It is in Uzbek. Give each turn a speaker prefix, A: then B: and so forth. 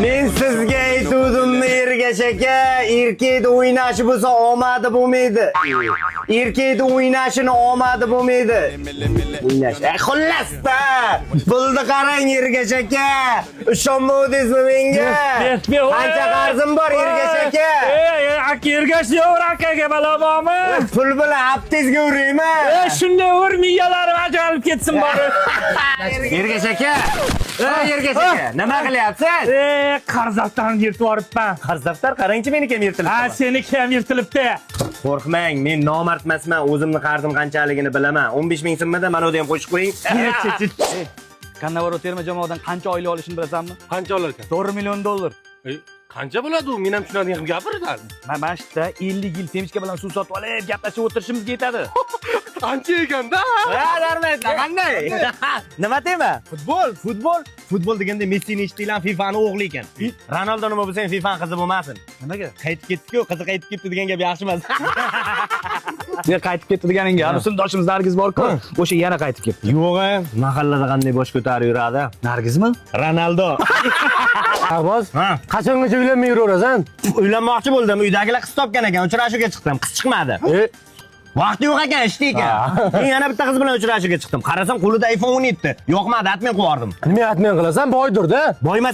A: Men sizga aytuvdim Ergash aka, erkakda o'ynashi bo'lsa omadi bo'lmaydi. Erkakda o'ynashini omadi bo'lmaydi. O'ynash. Xullasda. Pulni qarang Ergash aka. Ishonmadingizmi menga? Qancha qarzim bor Ergash aka?
B: Aka Ergash yo'q akaga balo bormi?
A: Pul bilan haptizga urayman.
B: Shunday ur miyalarim ajalib ketsin bor.
A: Ergash aka. Ergash aka, nima qilyapsiz?
B: Qarzaftarni yirtib yuboribman.
A: Qarzaftar qarangchi meniki ham yirtilibdi.
B: Ha, seniki ham yirtilibdi.
A: Qo'rqmang, men nomard emasman, o'zimni qarzim qanchaligini bilaman. 15 ming so'mda mana uni ham qo'shib qo'ying.
C: Kannavaro terma jamoadan qancha oylik olishini bilasanmi?
D: Qancha olar ekan?
C: $4 million.
D: Qancha bo'ladi u? Men ham tushunadigan qilib gapiradi.
C: Mana shunda 50 yil Temishka bilan suv sotib olib, gaplashib o'tirishimizga yetadi.
D: Qancha ekanda?
A: Darmet, qanday? Nima tema? Futbol deganda Messini eshitdilar, FIFAni o'g'li ekan. Ronaldo nima bo'lsa ham FIFAning qizi bo'lmasin.
C: Nimaga?
A: Qaytib ketdi-ku, qizi qaytib ketdi degan gap yaxshi emas.
C: Nega qaytib ketdi deganingga, sinfdoshimiz Nargiz bor-ku, o'sha yana qaytib ketdi.
A: Yo'q, mahallada qanday bosh ko'tarib yuradi?
C: Nargizmi?
A: Ronaldo.
E: Abbos, qachongacha uylanmay yuraverasan?
A: Uylanmoqchi bo'ldim, uydagilar qiz topgan ekan, uchrashuvga chiqdim, qiz chiqmadi. Vaqt yo'q ekan, ishda ekan. Men yana bitta qiz bilan uchrashuvga chiqdim. Qarasam, qo'lida iPhone 17. Yo'qmadi, atmen qo'yardim.
E: Nima atmen qilasan? Boydir-da.
A: Boymasa